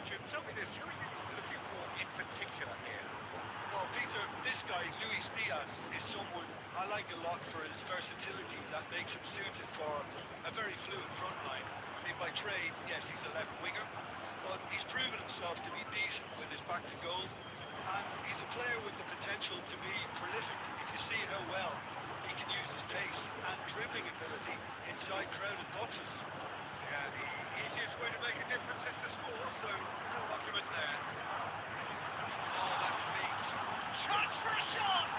Jim, tell me this, who are you looking for in particular here? Well, Peter, this guy, Luis Diaz, is someone I like a lot for his versatility that makes him suited for a very fluid front line. I mean, by trade, yes, he's a left winger, but he's proven himself to be decent with his back to goal, and he's a player with the potential to be prolific if you see how well he can use his pace and dribbling ability inside crowded boxes. Yeah, the easiest way to make a difference is to score, so no argument there. Oh, that's neat. Chance for a shot!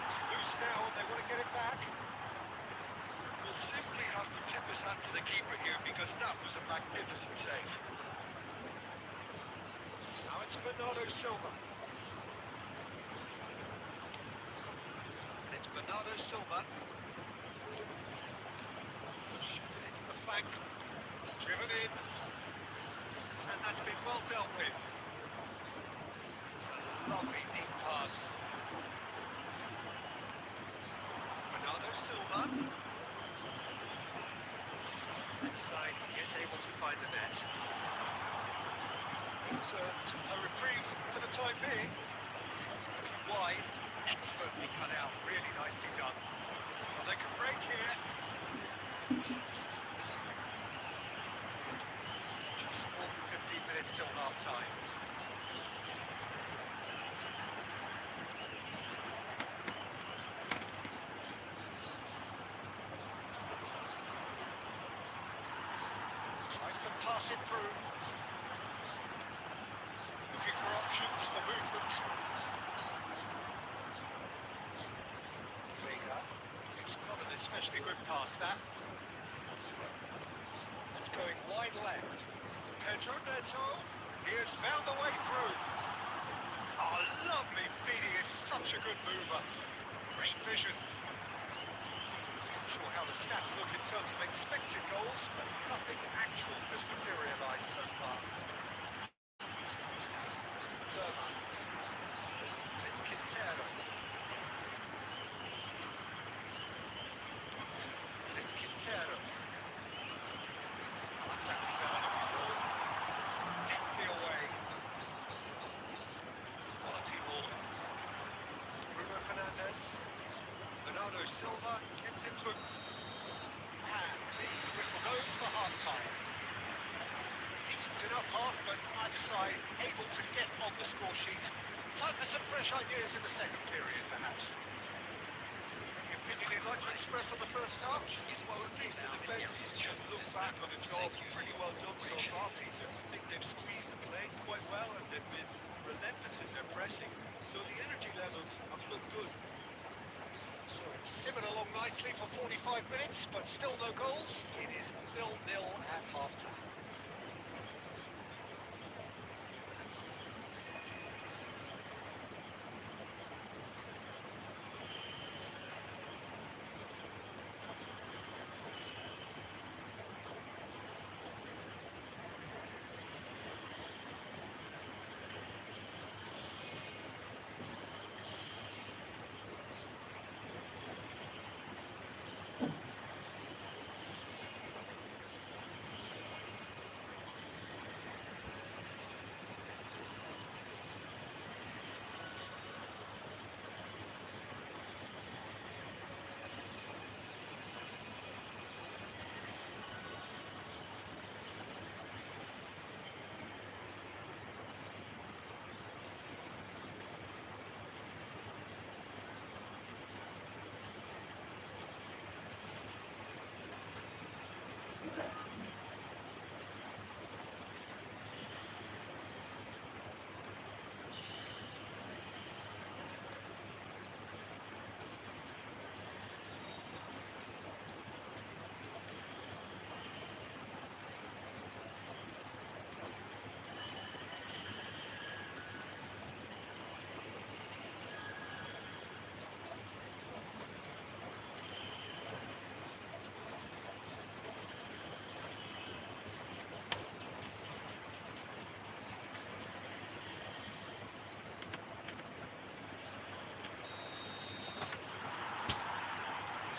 It's loose now, and they want to get it back. We'll simply have to tip his hat to the keeper here because that was a magnificent save. Now it's Bernardo Silva. It's Bernardo Silva. Shifted into the flank. Driven in. And that's been well dealt with. It's a lovely, neat pass. Bernardo Silva. Inside, is able to find the net. It's a reprieve for the time being. Looking wide, expertly cut out, really nicely done. Well, they can break here. Just more than 15 minutes till half-time. Tries to pass it through. Looking for options for movement. Vega. It's not an especially good pass, that. It's going wide left. Pedro Neto. He has found the way through. Oh, lovely feet. He is such a good mover. Great vision. Not sure how the stats look in terms of expected goals, but nothing actual has materialised so far. Lerma. It's Quintero. And it's Quintero. That's actually another ball. Deftly away. Quality ball. Bruno Fernandes. Bernardo Silva gets into it. And the whistle goes for half-time. Decent enough half, but either side able to get on the score sheet. Time for some fresh ideas in the second period, perhaps. Any opinion you'd like to express on the first half? Well, at least the defence can look back on a job pretty well done so far, Peter. I think they've squeezed the play quite well and they've been relentless in their pressing. So the energy levels have looked good. So it's simmered along nicely for 45 minutes, but still no goals. It is 0-0 at half-time.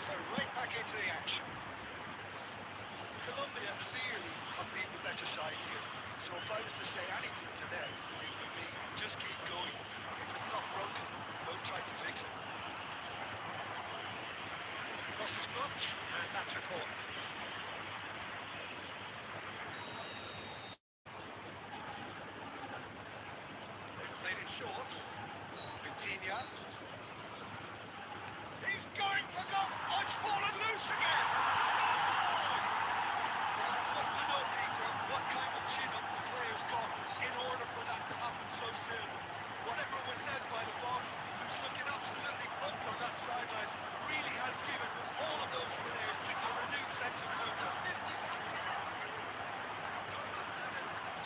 So right back into the action. Colombia clearly have been the better side here. So if I was to say anything to them, it would be just keep going. If it's not broken, don't try to fix it. Cross is blocked, and that's a corner. They've played it short. Vitinha. He's going for goal. Oh, it's fallen loose again. I'd love to know, Peter, what kind of chin-up the players got in order for that to happen so soon. Whatever was said by the boss, who's looking absolutely pumped on that sideline, really has given all of those players a renewed sense of purpose.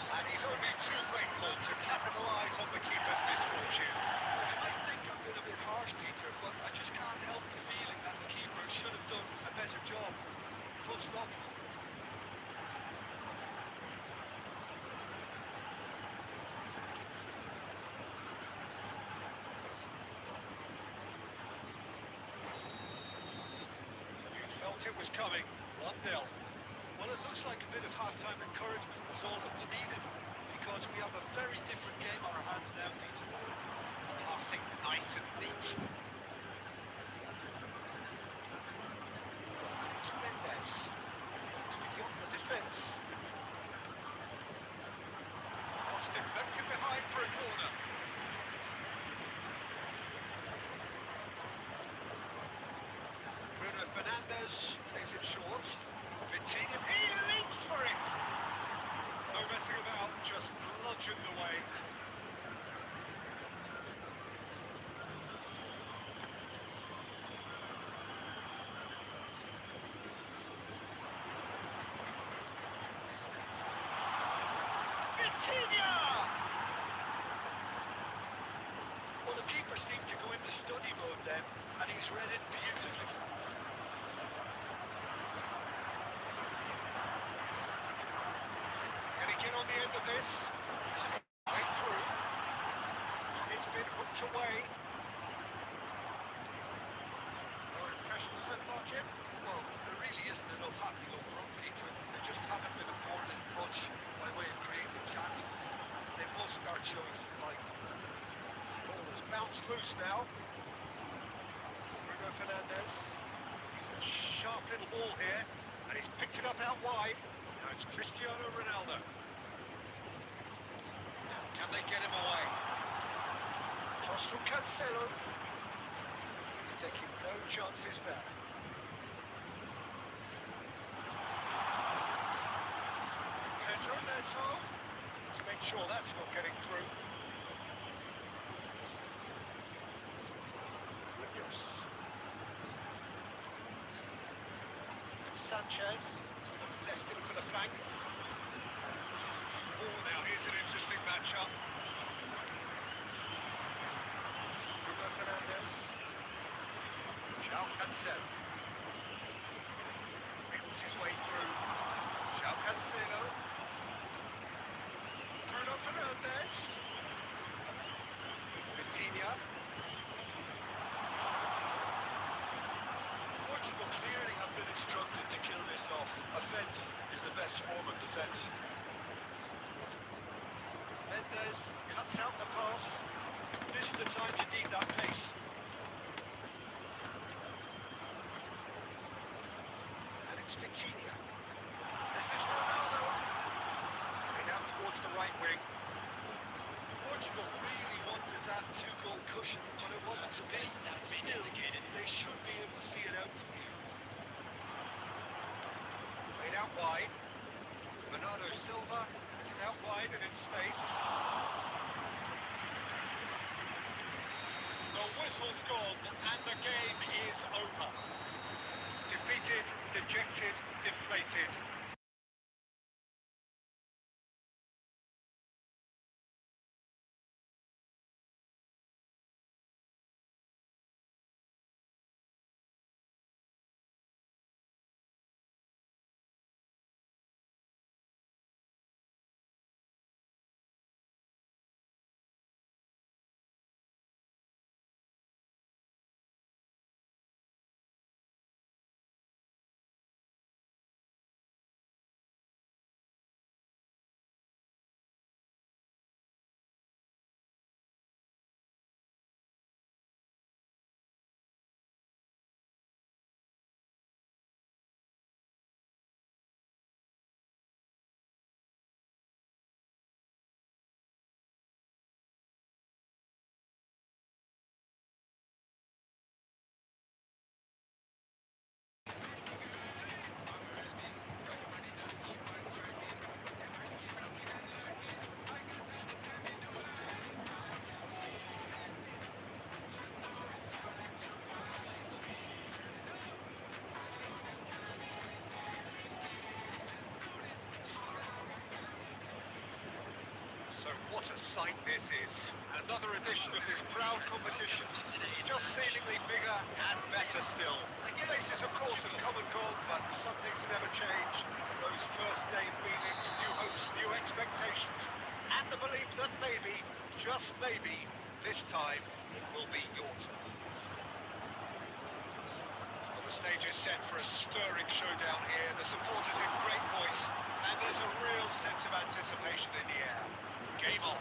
And he's only too grateful to capitalise on the keeper's misfortune. I might think I've been a bit harsh, Peter, but I just can't help the feeling that the keeper should have done a better job. Full stop. It was coming. 1-0. Well, it looks like a bit of half-time encouragement was all that was needed, because we have a very different game on our hands now, Peter. Passing nice and neat. It's Mendes. It's beyond the defence. Cross deflected behind for a corner. Fernandez plays it short. Vitinha, he leaps for it. No messing about, just bludgeoned away. Vitinha! Well, the keeper seemed to go into study mode then, and he's read it beautifully. Get on the end of this. Right through. It's been hooked away. Your impression so far, Jim? Well, there really isn't enough happening up front, Peter. They just haven't been afforded much by way of creating chances. They must start showing some light. Ball has bounced loose now. Bruno Fernandes. He's a sharp little ball here, and he's picked it up out wide. Now it's Cristiano Ronaldo. Can they get him away? Cross from Cancelo. He's taking no chances there. Pedro Neto. Let's make sure that's not getting through. Munoz. Sanchez. That's destined for the flank. Oh, now here's an interesting matchup. Bruno Fernandes. João Cancelo. Wheels his way through. João Cancelo. Bruno Fernandes. Vitinha. Portugal clearly have been instructed to kill this off. Offence is the best form of defence. Mendes cuts out the pass. This is the time you need that pace. And it's Vitinha. This is Ronaldo. Coming out towards the right wing. Portugal really wanted that two-goal cushion, but it wasn't to be. Still, they should be able to see it out from here. Played out wide. Bernardo Silva has it out wide and in space. The whistle's gone and the game is over. Defeated, dejected, deflated. What a sight this is. Another edition of this proud competition. Just seemingly bigger and better still. Faces, of course, have come and gone, but some things never change. Those first day feelings, new hopes, new expectations, and the belief that maybe, just maybe, this time it will be your turn. Well, the stage is set for a stirring showdown here. The supporters in great voice, and there's a real sense of anticipation in the air. Game on.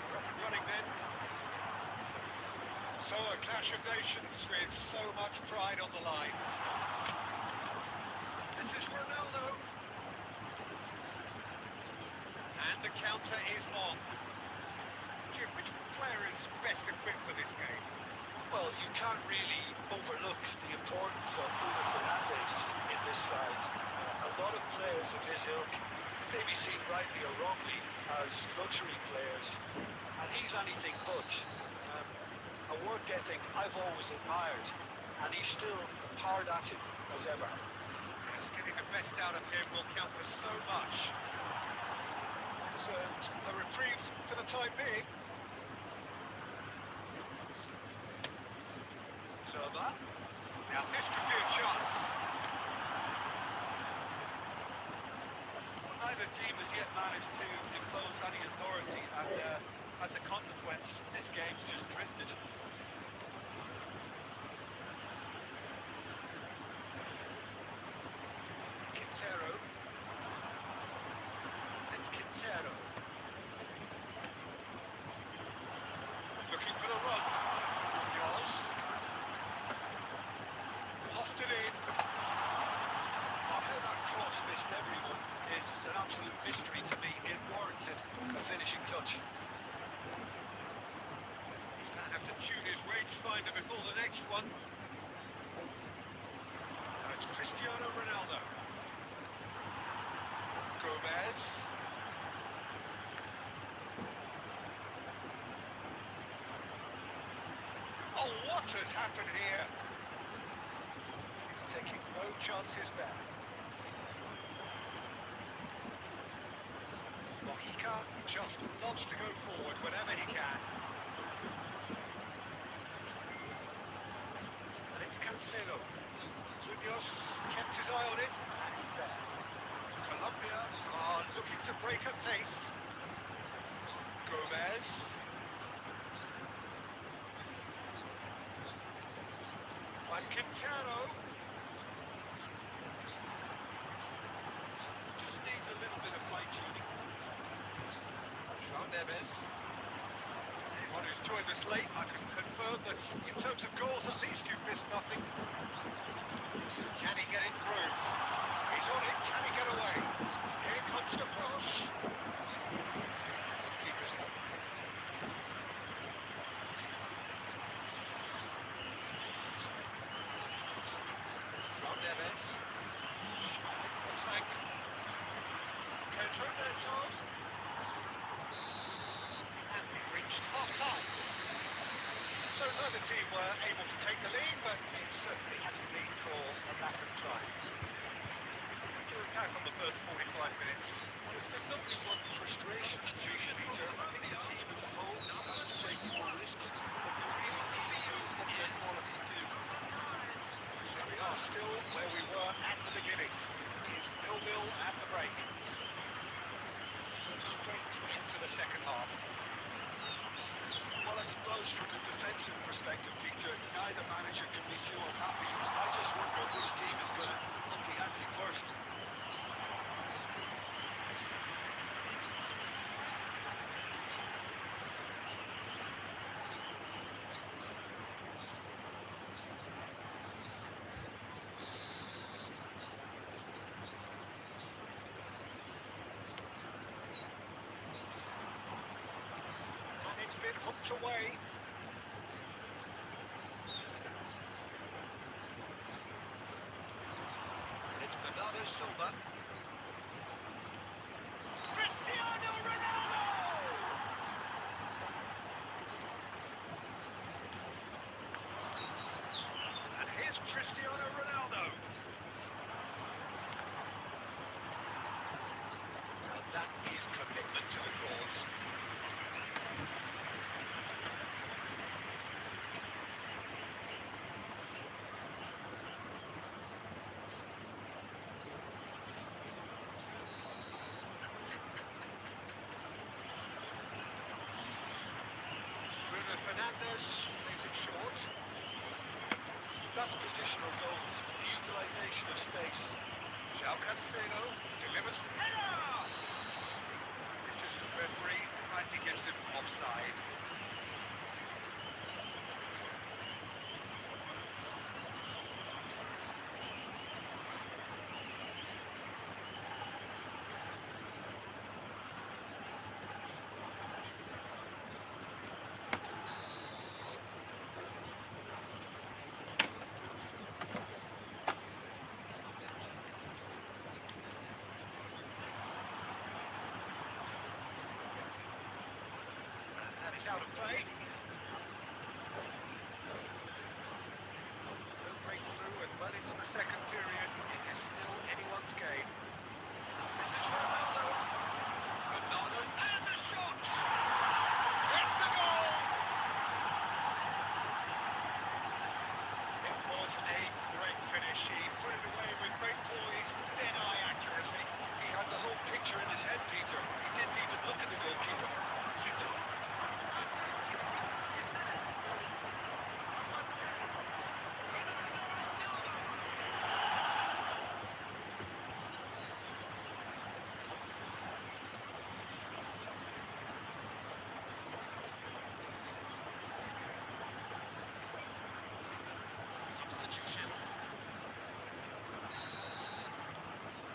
We're up and running then. So a clash of nations with so much pride on the line. This is Ronaldo. And the counter is on. Jim, which player is best equipped for this game? Well, you can't really overlook the importance of Bruno Fernandes in this side. A lot of players of his ilk may be seen rightly or wrongly as luxury players, and he's anything but. A work ethic I've always admired, and he's still hard at it as ever. Yes, getting the best out of him will count for so much. Deserved a reprieve for the time being. Lerma. Now this could be a chance. Neither team has yet managed to impose any authority, and as a consequence, this game's just drifted. Quintero. It's Quintero. Looking for the run. Munoz. Lofted in. How that cross missed everyone is an absolute mystery to me. It warranted a finishing touch. He's going to have to tune his rangefinder before the next one. Now it's Cristiano Ronaldo. Gomez. Oh, what has happened here? He's taking no chances there. Mojica just loves to go forward whenever he can. And it's Cancelo. Munoz kept his eye on it, and he's there. Colombia are looking to break at pace. Gomez. Juan Quintero. Just needs a little bit of fine-tuning. João Neves. Anyone who's joined us late, I can confirm that in terms of goals, at least you've missed nothing. Can he get it through? He's on it, can he get away? Here comes the cross. Keepers. João Neves. It's the flank. Pedro Neto. And we've reached half-time. So neither team were able to take the lead, but it certainly hasn't been for a lack of trying. Looking back on the first 45 minutes, Well, it's been nothing but frustration, Peter. I think the team as a whole has to take more risks, but they really need to up their quality too. so we are still where we were at the beginning. It's 0-0 at the break. So straight into the second half. Well, I suppose from a defensive perspective, Peter, neither manager can be too unhappy. I just wonder which team is going to up the ante first. It's been hooked away. It's Bernardo Silva. Cristiano Ronaldo! And here's Cristiano Ronaldo. Now that is Fernandez plays it short. That's positional goal, the utilisation of space. João Cancelo delivers. Header! This is the referee, rightly gives him offside. Out of play. No breakthrough and well into the second period. It is still anyone's game. This is Ronaldo. Ronaldo and the shot! It's a goal! It was a great finish. He put it away with great poise, dead-eye accuracy. He had the whole picture in his head, Peter. He didn't even look at the goalkeeper. You know,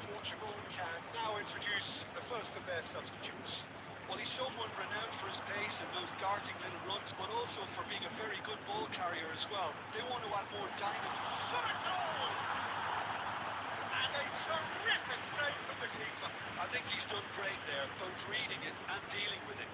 Portugal can now introduce the first of their substitutes. Well, he's someone renowned for his pace and those darting little runs, but also for being a very good ball carrier as well. They want to add more dynamism. Shot a goal! And a terrific save from the keeper. I think he's done great there, both reading it and dealing with it.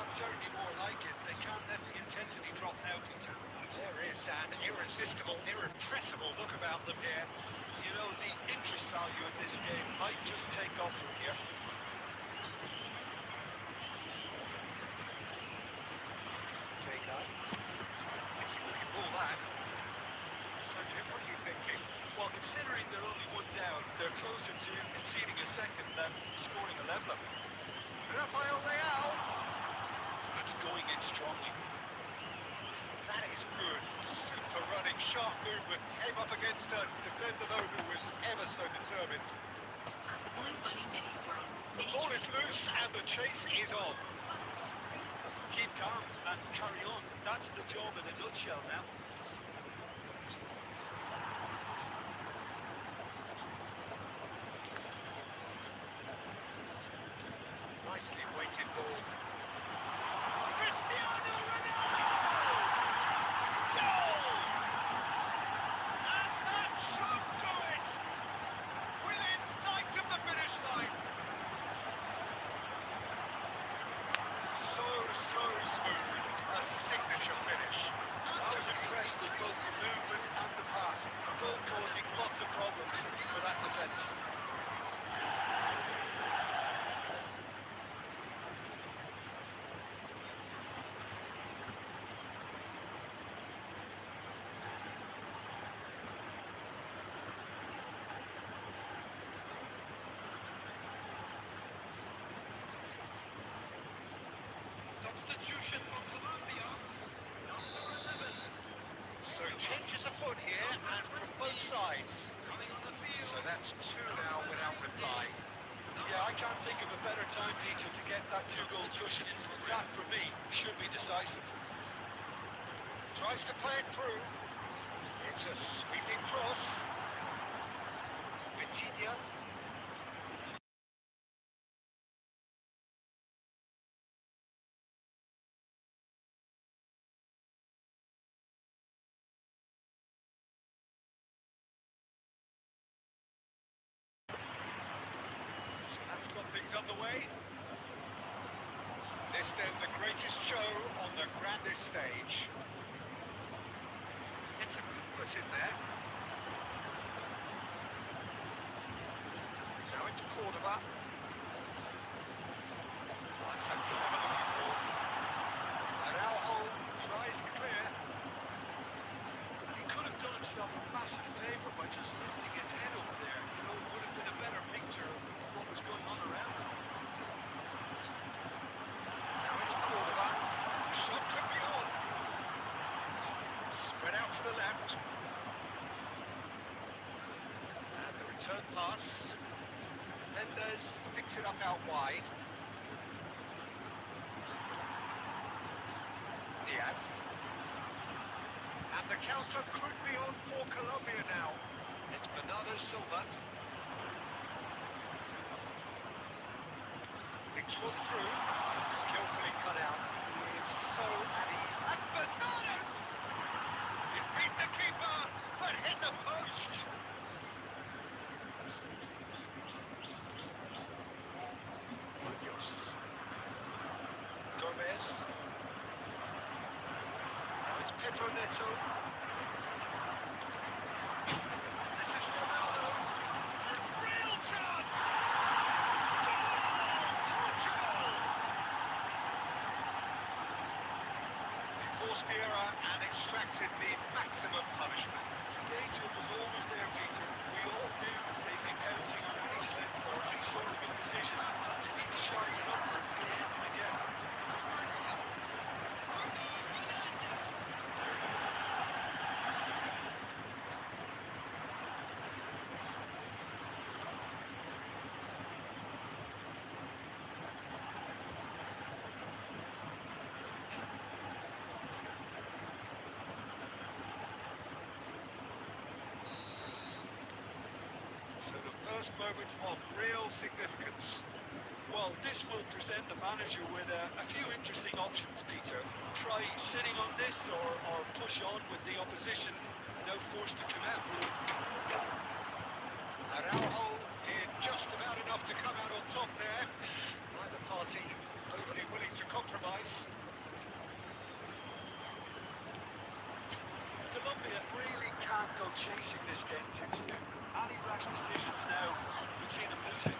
Certainly more like it. They can't let the intensity drop now, Peter. There is an irresistible, irrepressible look about them here. You know, the interest value in this game might just take off from here. Jacob. It's a looking ball back. So, Jim, what are you thinking? Well, considering they're only one down, they're closer to conceding a second than scoring a leveller. Rafael Leao. That's going in strongly. That is good. Super running, sharp movement. Came up against a defender, though, who was ever so determined. Blue Bunny mini throws. The ball is loose and the chase is on. Keep calm and carry on. That's the job in a nutshell now. Nicely weighted ball. So smooth, a signature finish. I was impressed with both the movement and the pass, both causing lots of problems for that defence. Substitution for Colombia, number 11. So changes afoot here, and from both sides. Coming on the field. So that's two now without reply. Yeah, I can't think of a better time, Peter, to get that two-goal cushion. That, for me, should be decisive. Tries to play it through. It's a sweeping cross. Vitinha. That's got things underway. This then the greatest show on the grandest stage. It gets a good put in there. Now it's Cordoba. That's a clever looking ball. Araujo tries to clear. And he could have done himself a massive favour by just lifting his head up there. You know, it would have been a better picture of what was going on around him. Now it's Cordoba. The shot could be on. Spread out to the left. And the return pass. Mendes picks it up out wide. Diaz. And the counter could be on for Colombia now. It's Bernardo Silva. Picks one through. Skillfully cut out. He is so at ease. And Bernardo! He's beat the keeper, but hit the post. Munoz. Gomez. Now it's Pedro Neto. This is Ronaldo. Real chance! Goal! Portugal! He forced the error and extracted the maximum punishment. The danger was always there, Peter. We all knew they'd be pouncing on any slip or any sort of indecision. They need to sharpen it up or it's going to happen again. So the first moment of real significance. Well, this will present the manager with a few interesting options, Peter. Try sitting on this or push on with the opposition. No force to come out. Araujo did just about enough to come out on top there. Neither party overly willing to compromise. Colombia really can't go chasing this game too soon. Any rash decisions now would see them losing.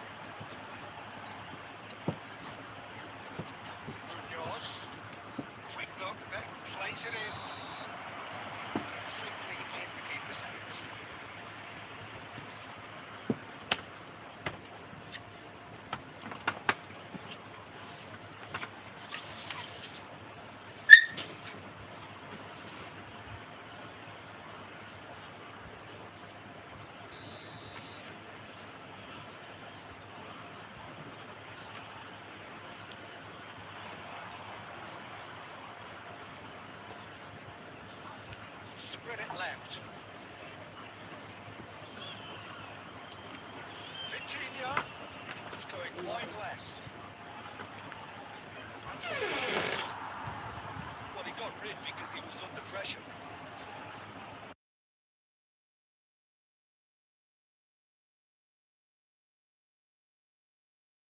Munoz. Quick look, then plays it in. Simply in the keeper's hands. Spread it left. Vitinha. It's going wide left. Well, he got rid because he was under pressure.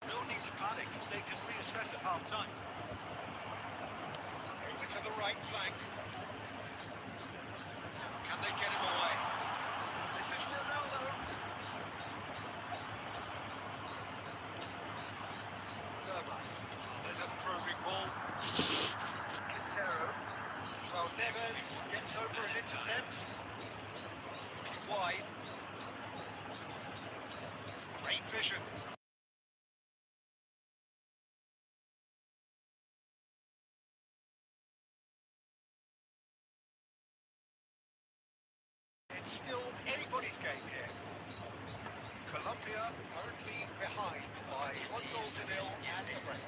No need to panic. They can reassess at half-time. Over to the right flank. Can they get him away? This is Ronaldo. Lerma. There's a probing ball. Quintero. João Neves gets over and intercepts. Looking wide. Great vision. It's still anybody's game here. Colombia currently behind by 1-0 at the break.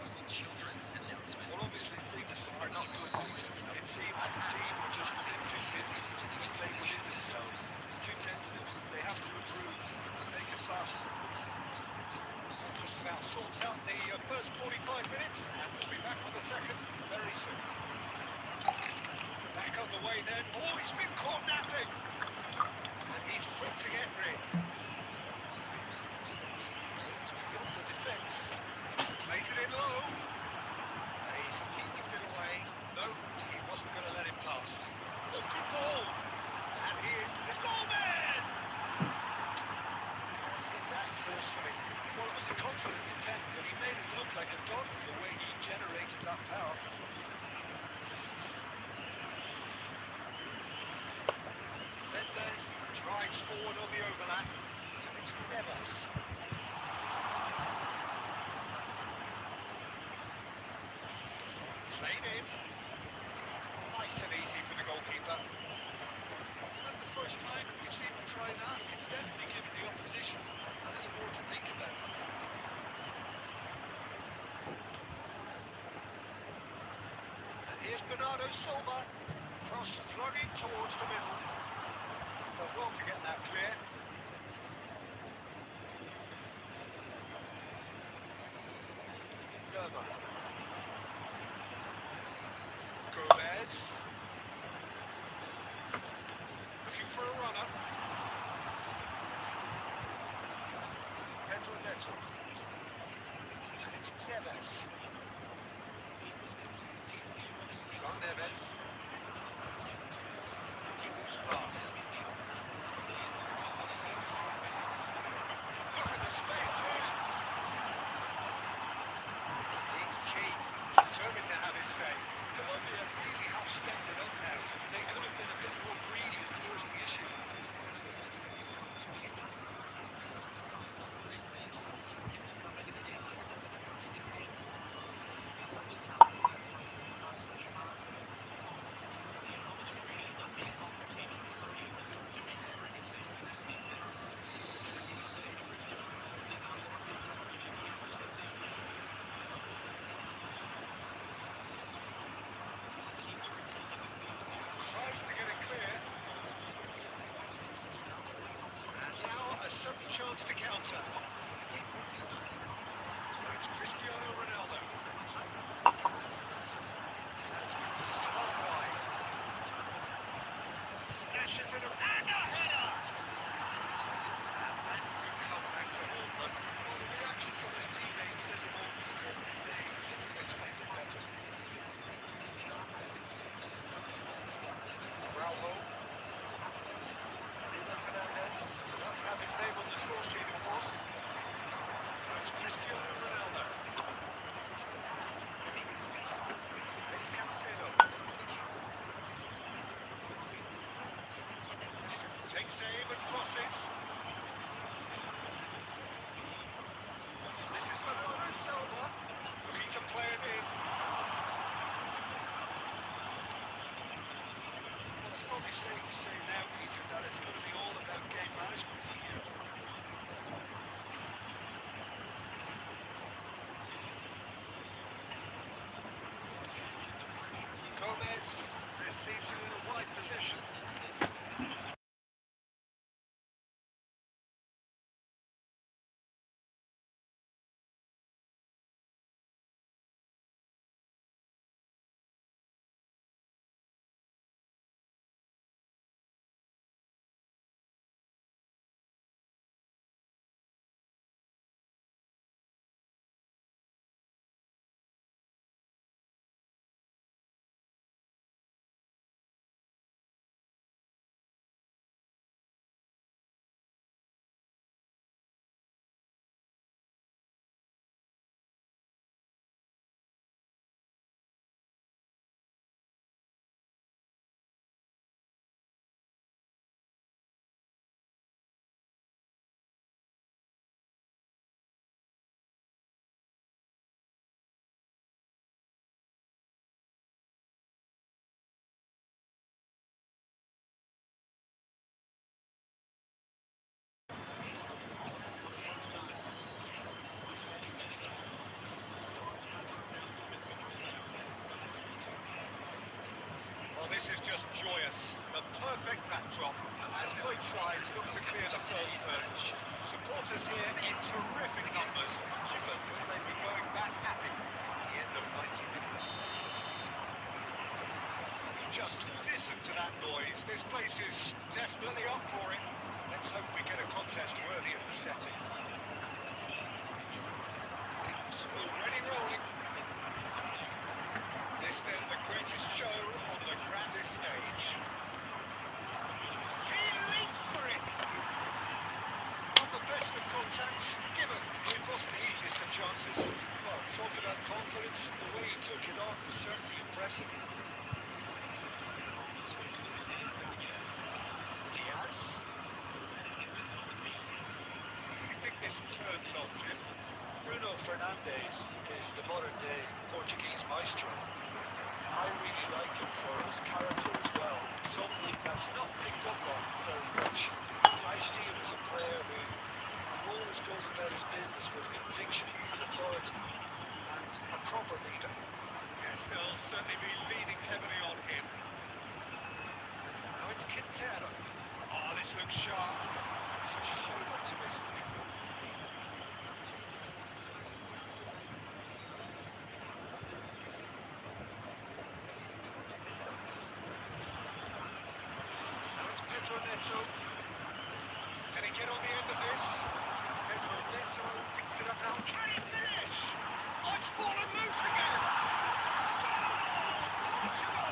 Well, obviously things are not good, Peter. It seems the team are just a bit too busy playing within themselves, too tentative. They have to improve and make it faster. Just about sorts out the first 45 minutes, and we'll be back with the second very soon. Back on the way then. Oh, he's been caught napping. And he's quick to get rid. It's beyond the defence. Plays it in low. And he's heaved it away. No, he wasn't going to let it pass. Oh, good ball. And was a confident attempt, and he made it look like a dot the way he generated that power. Mendes drives forward on the overlap, and it's Neves. Played in. Nice and easy for the goalkeeper. Well, that's the first time we've seen him try that. It's definitely given the opposition a little more to think about. And here's Bernardo Silva. Cross flogging towards the middle. He's done well to get that clear. Gerber. Gomez. Looking for a runner. Pedro Neto. And it's Neves. João Neves. Continuous pass. Look at the space here. He's keen, determined to have his say. Colombia really have stepped it up now. They could have been a bit more greedy and forced the issue. Tries to get it clear. And now a sudden chance to counter. It's Cristiano Ronaldo. That's been slung wide. Dashes it up. And a header! And that's come back to Hallman. Well, the reaction from his teammates says it all, Peter. They simply expected better. Raúl. Bruno Fernandes does have his name on the score sheet, of course. It's Cristiano Ronaldo. It's Cancelo. Takes aim and crosses. This is Bernardo Silva, looking to play it in. Well, it's probably safe to say now, Peter, that it's going to be all about game management from here. Gomez receives it in a wide position. This is just joyous. The perfect backdrop as both sides look to clear the first purge. Supporters here in terrific numbers. So will they be going back happy at the end of 90 minutes? Just listen to that noise. This place is definitely up for it. Let's hope we get a contest worthy of the setting. It's already rolling. This then the greatest show on the grandest stage. He leaps for it! Not the best of contacts, given it was wasn't the easiest of chances. Well, talk about confidence, the way he took it on was certainly impressive. Diaz. Who do you think this turns on, Jim? Bruno Fernandes is the modern-day Portuguese maestro. I really like him for his character as well, something that's not picked up on very much. I see him as a player who always goes about his business with conviction and authority, and a proper leader. Yes, they'll certainly be leaning heavily on him. Now it's Quintero. Oh, this looks sharp. This is so optimistic. Neto. Can he get on the end of this? Pedro Neto picks it up now. Can he finish? Oh, it's fallen loose again. Portugal!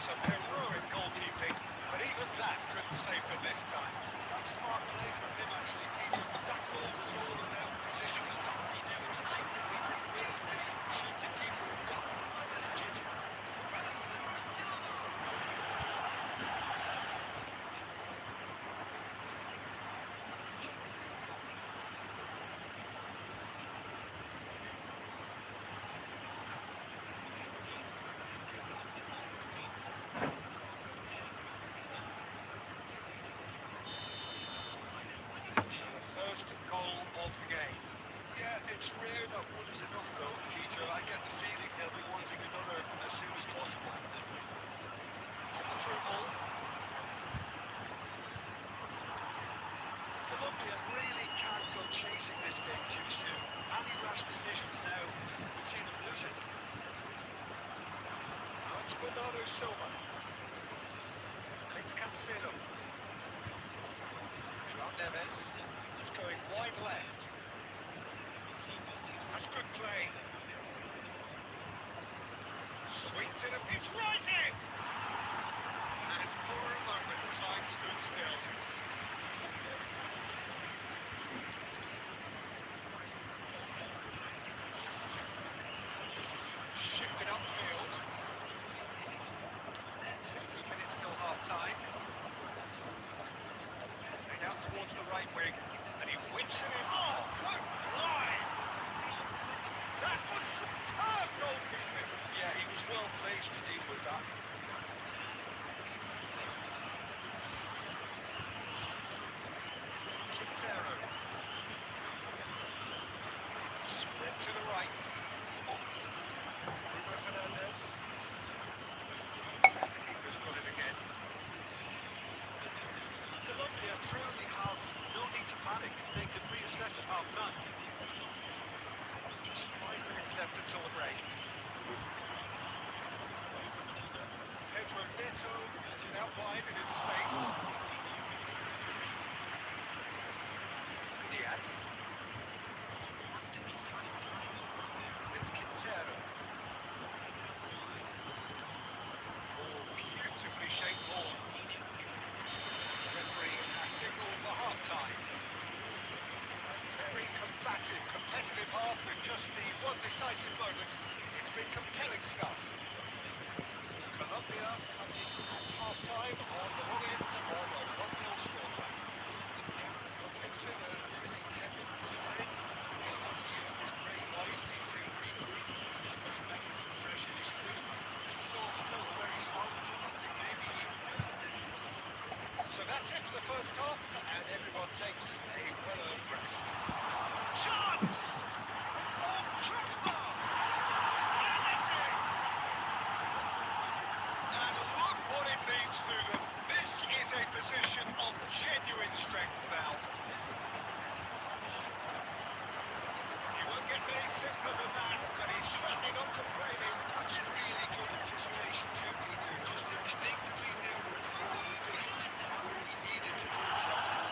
Some heroic goalkeeping, but even that couldn't save them this time. That's smart play from him actually, Peter. That goal was all about positioning. He knew instinctively that this should the keeper have gotten by the legitimate. It's rare that one is enough though, Peter. I get the feeling they'll be wanting another as soon as possible. For a goal. Colombia really can't go chasing this game too soon. Any rash decisions now would see them lose it. Now it's Bernardo Silva. It's Cancelo. João Neves. It's going wide left. That's good play. Swings it up, it's rising! And for a moment, time stood still. Shifted upfield. 15 minutes till half-time. Played out towards the right wing, and he whips it in. Oh, good line! That was superb goalkeeping. Yeah, he was well placed to deal with that. Quintero. Sprint to the right. Bruno Fernandes. The keeper's got it again. Colombia truly have no need to panic. They can reassess at half-time. Just 5 minutes left until the break. Pedro Neto gets it out wide and in space. Diaz. It's Quintero. Oh, beautifully shaped ball. The referee has signalled for half-time. Very combative, competitive half with just the one decisive moment. It's been compelling stuff. Colombia coming at half-time on the wrong end of a 1-0 scoreline. It's been a pretty tepid display. They'll want to use this break wisely to regroup and making some fresh initiatives. This is all still very salvageable. Maybe even So that's it for the first half, and everyone takes a well-earned rest. Chance! Oh, crossbar! And look what it means to them. This is a position of genuine strength now. You won't get very simpler than that, but he's certainly not complaining. That's really good anticipation too, Peter. Just instinctively knew where he needed to do something.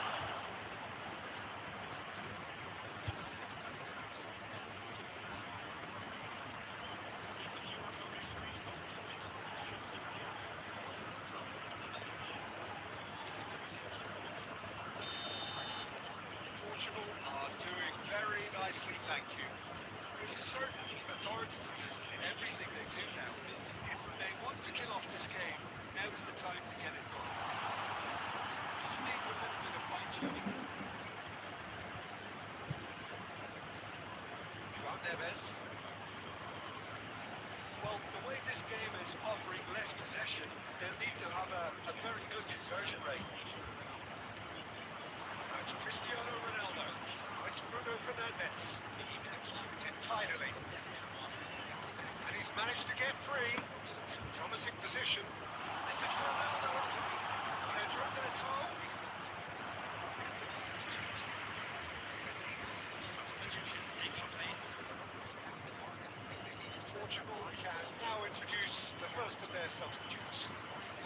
Portugal are doing very nicely, thank you. There's a certain authoritativeness in everything they do now. If they want to kill off this game, now's the time to get it done. Just needs a little bit of fine-tuning. João Neves. Well, the way this game is offering less possession, they'll need to have a very good conversion rate. It's Cristiano Ronaldo. It's Bruno Fernandes. Entirely. And he's managed to get free. Promising position. This is Ronaldo. Pedro Neto. Portugal can now introduce the first of their substitutes.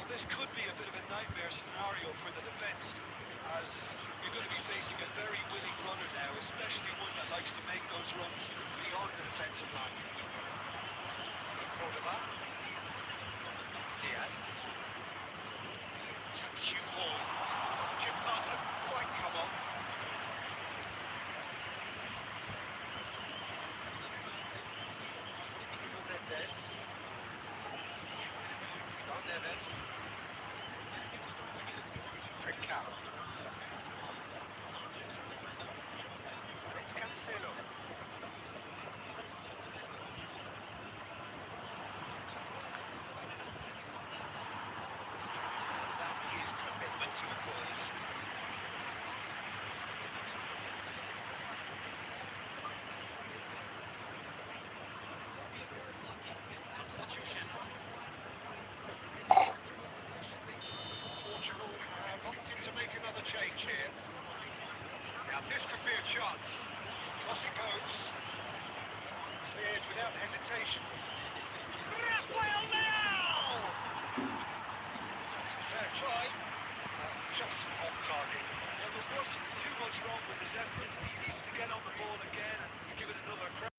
Well, this could be a bit of a nightmare scenario for the defence, as you're going to be facing a very willing runner now, especially one that likes to make those runs beyond the defensive line. Cordoba. Diaz. It's a cue ball. Chip pass hasn't quite come off. Mendes. João Neves. Trincao. It's Cancelo. That is commitment to the cause. Portugal have opted to make another change here. Now this could be a chance. Cross it goes. Cleared without hesitation. Rafael Leao! That's a fair try. Just on target. Well, there wasn't too much wrong with his effort. He needs to get on the ball again and give it another crack.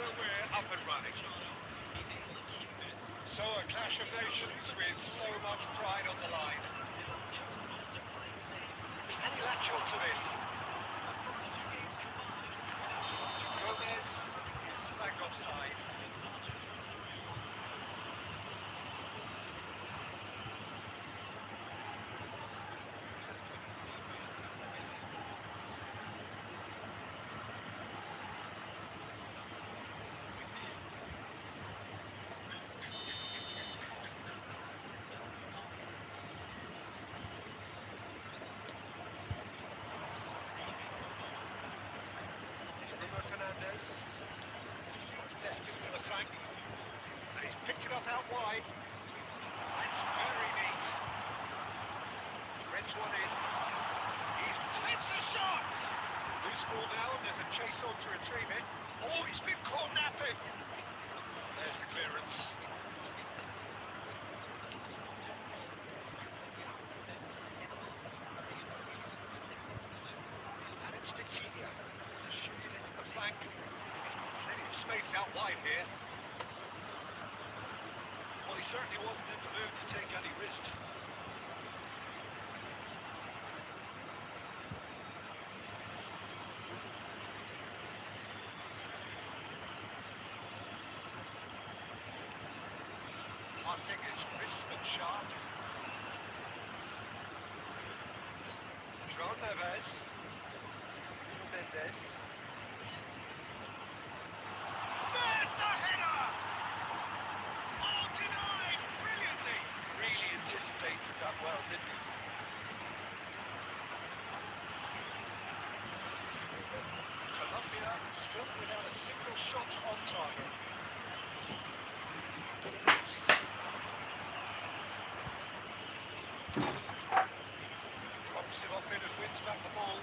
So we're up and running. So a clash of nations with so much pride on the line. Can you latch on to this? Gomez is flagged offside. Fernandes. It's destined for the flank. And he's picked it up out wide. That's very neat. Threads one in. He takes a shot! Loose ball now, and there's a chase on to retrieve it. Oh, he's been caught napping. There's the clearance. And it's Vitinha. Shooting into the flank. He's got plenty of space out wide here. Well, he certainly wasn't in the mood to take any risks. Passing is crisp and sharp. João Neves. Mendes. There's the header! Oh, denied! Brilliantly! Really anticipated that well, didn't he? Colombia still without a single shot on target. Pops it off in and wins back the ball.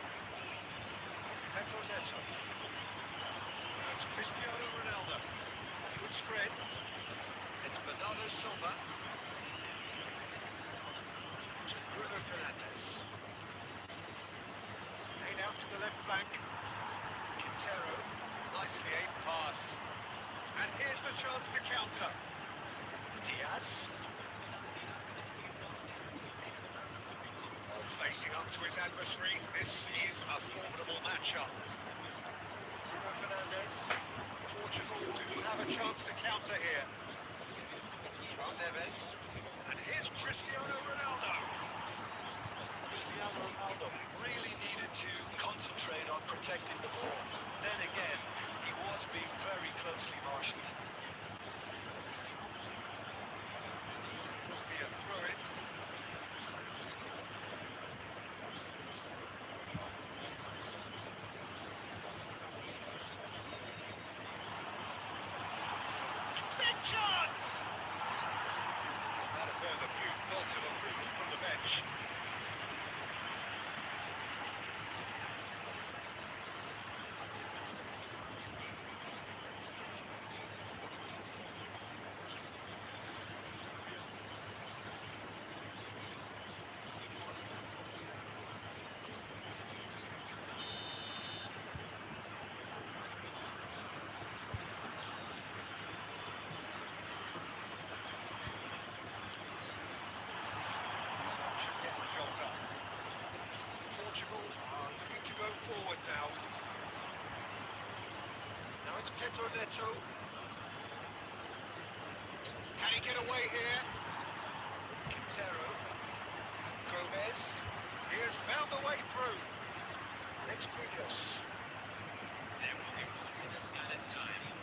Pedro Neto. It's Cristiano Ronaldo. Good spread. It's Bernardo Silva. Bruno Fernandes. Played out to the left flank. Quintero. Nicely aimed pass. And here's the chance to counter. Diaz. Facing up to his adversary. This is a formidable matchup. Bruno Fernandes. Portugal do have a chance to counter here. João Neves. And here's Cristiano Ronaldo. Cristiano Ronaldo really needed to concentrate on protecting the ball. Then again, he was being very closely marshaled. Be a throw-in. Big chance! That has earned a few nods of approval from the bench. Portugal are looking to go forward now. Now it's Pedro Neto. Can he get away here? Quintero. Gomez. He has found the way through. Next Quigless.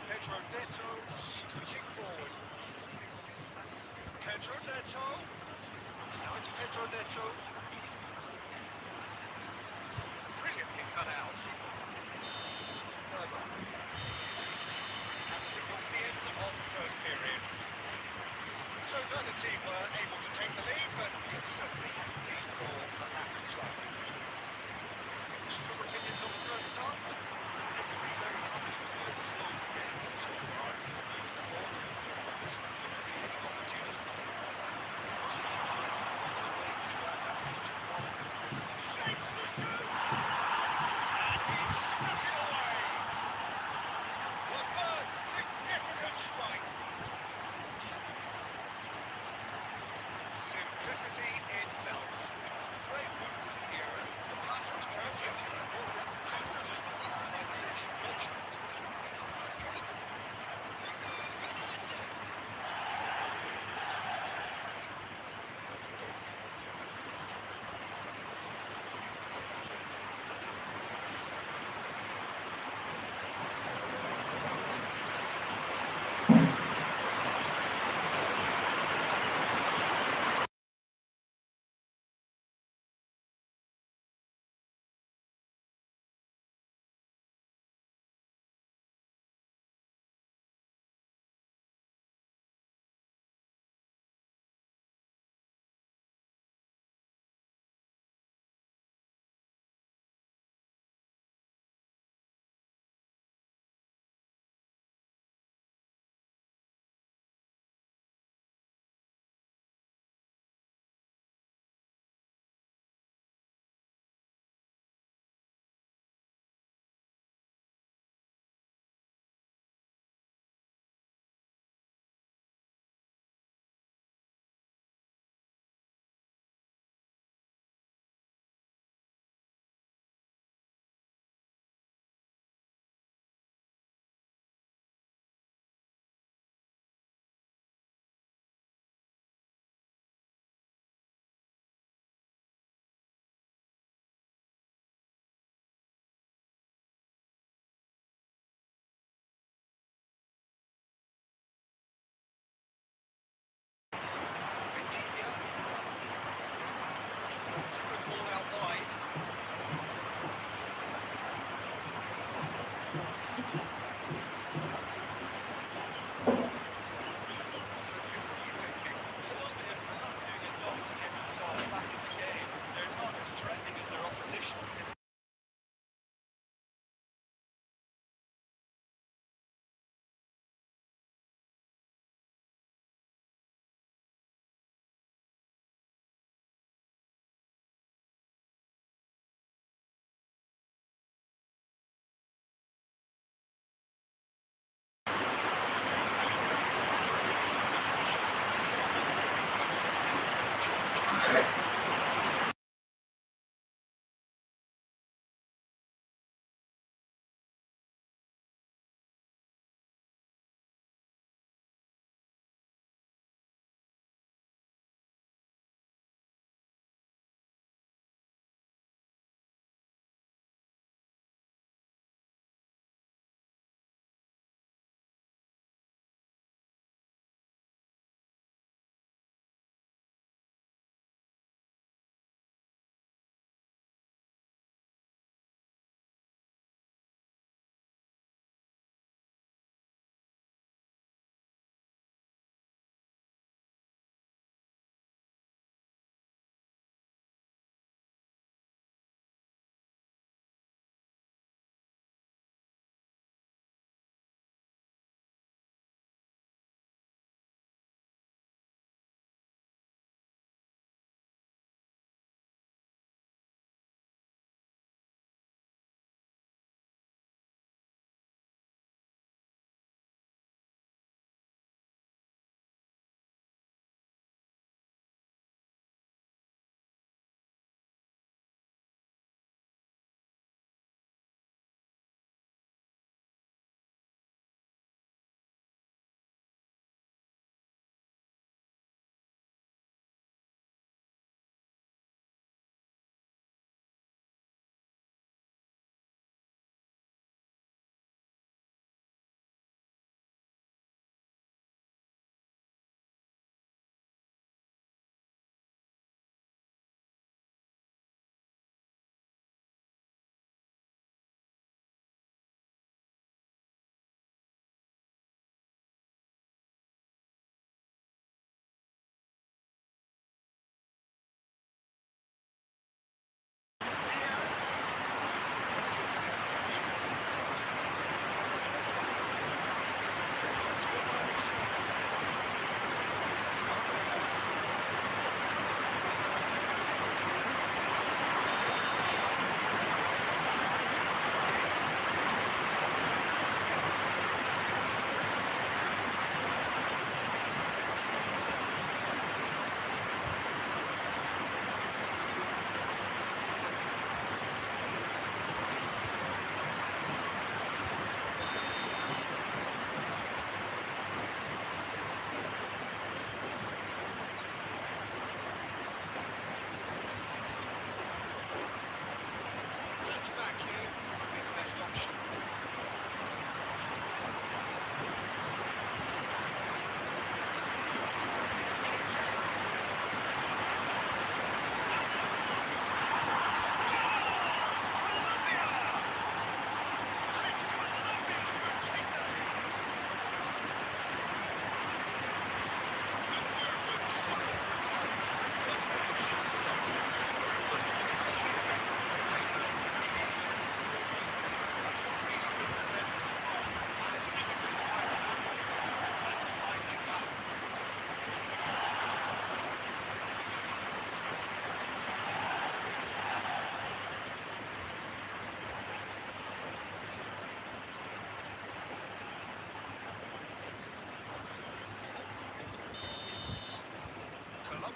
Pedro Neto scooting forward. Pedro Neto. Now it's Pedro Neto. Brilliantly cut out. Nerva. That signals the end of the first period. So neither team were able to take the lead, but it certainly hasn't been for a lack of trying. Strong opinions on the first half. They can be very comfortable with the flow of the game so far. Shapes the shoots! And he's snuck it away! The first significant strike! Simplicity itself. It's great movement here, and the pass was perfect. All he had to do was just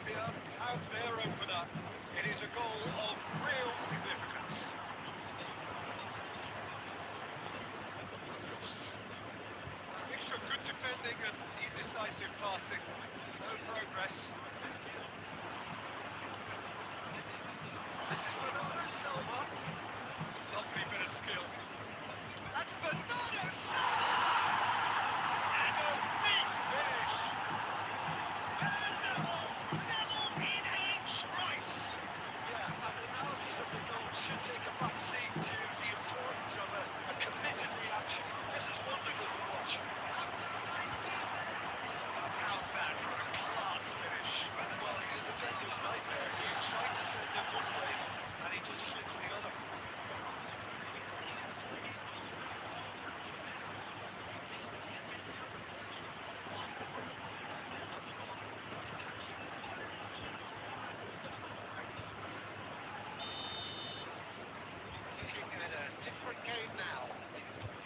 Colombia have their opener. It is a goal of real significance. Mixture of good defending and indecisive passing. No progress. This is Bernardo Silva. Lovely bit of skill. And Bernardo Silva! And a big finish! Level in H. Rice! Yeah, an analysis of the goal should take a back seat to the importance of a committed reaction. This is wonderful to watch. How's that for a class finish? Well, he's a defender's nightmare. He tried to send him one way, and he just slips the other. Looking at a different game now.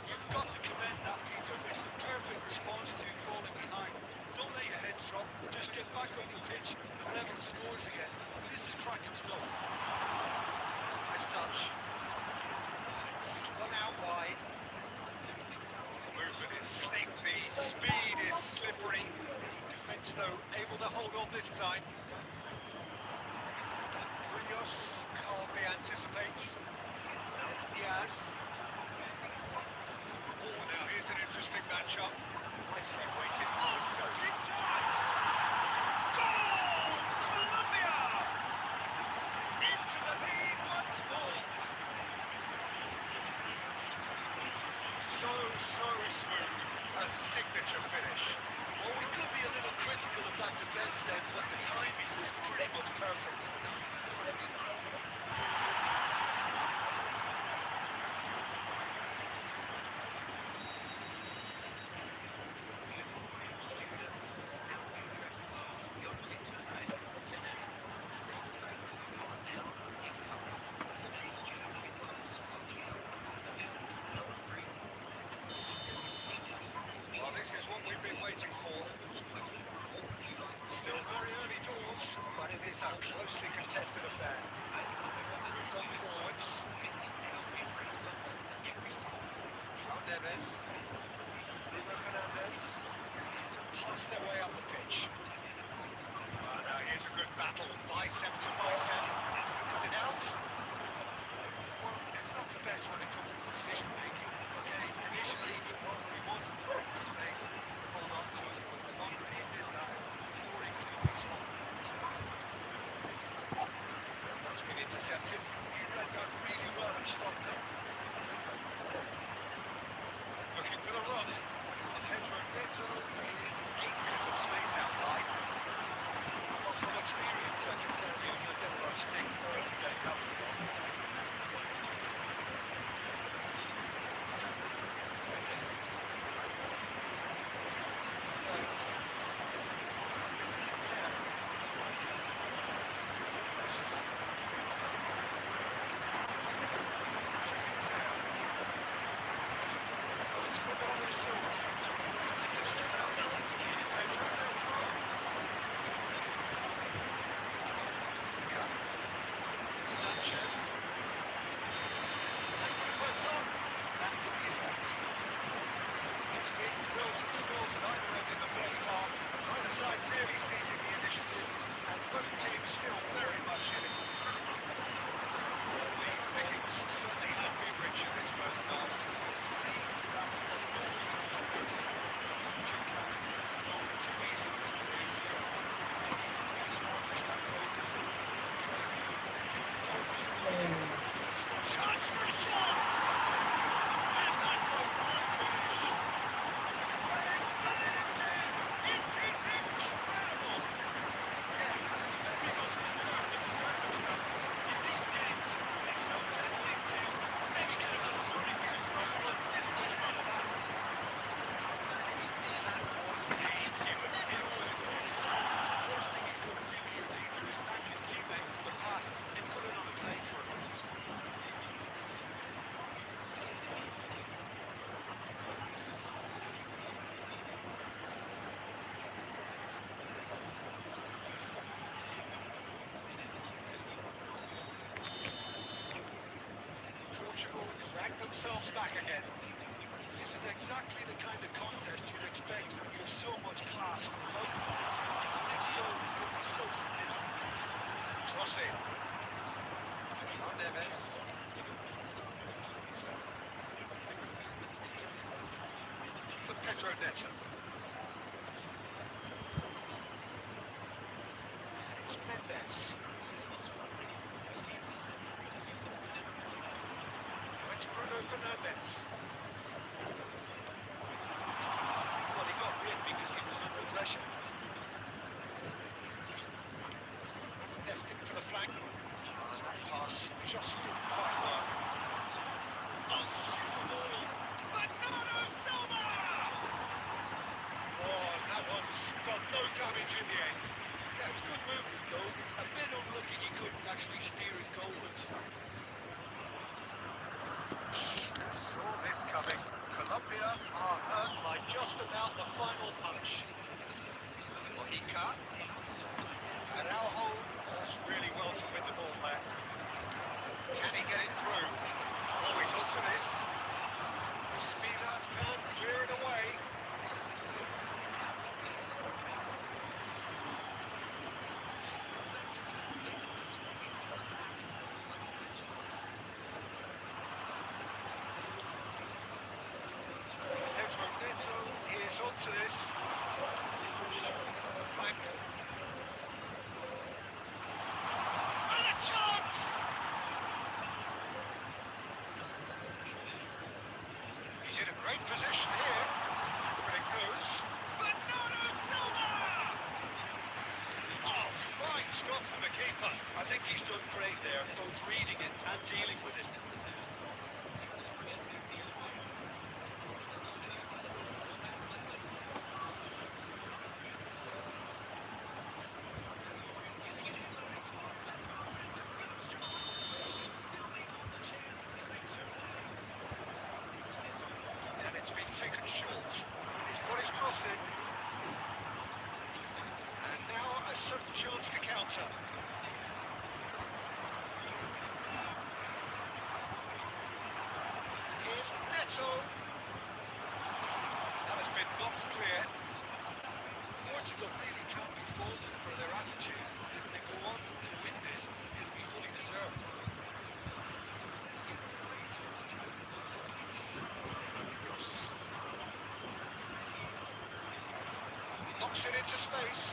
You've got to commend that, Peter. It's the perfect response to falling behind. Don't let your heads drop. Just get back on the pitch and level the scores again. This is cracking stuff. Nice touch. Spun out wide. Movement is sneaky, speed is slippery. Defence, though, able to hold on this time. Rios calmly anticipates. Now it's Diaz. Oh, now here's an interesting matchup. Nicely weighted. Oh, shot in chance! Goal! Colombia! Into the lead once more. So smooth. A signature finish. Well, we could be a little critical of that defence then, but the timing was pretty much perfect. Well, this is what we've been waiting for. Still very early doors, but it is a closely contested affair. Moved on forwards. João Neves. Bruno Fernandes. To pass their way up the pitch. Now here's a good battle, bicep to bicep. Cut it out. Well, it's not the best when it comes to decision making. Okay, initially he probably wasn't in the space to hold on to it, but the longer he did that, the more he was going to be swamped. That's been intercepted. He read that really well and stopped it. Looking for the run. Pedro Neto in 8 minutes of space out wide. Well, from experience, I can tell you, you'll get a stick every day. That would go. themselves back again. This is exactly the kind of contest you'd expect when you have so much class from both sides. The next goal is going to be so significant. Cross in. João Neves. For Pedro Neto. It's Mendes. It's Bruno Fernandes. Well, he got rid because he was under pressure. It's Destin for the flank. That pass just didn't quite work. Oh, super ball. Bernardo Silva! Oh, that one's done no damage in the end. Yeah, it's good movement though. A bit unlucky he couldn't actually steer it goalwards. Saw this coming. Colombia are hurt by just about the final punch. Mojica. Araujo does really well to win the ball there. Can he get it through? Oh, he's onto this. Espina can clear it away. Pedro Neto is onto this. The flank. And a chance! He's in a great position here. But it goes. Bernardo Silva! Oh, fine stop from the keeper. I think he's done great there, both reading it and dealing with it. And it's been taken short. He's got his cross in. And now a sudden chance to counter. Here's Neto. That has been knocked clear. Portugal really can't be faulted for their attitude. If they go on to win this, it'll be fully deserved. Knocks it into space.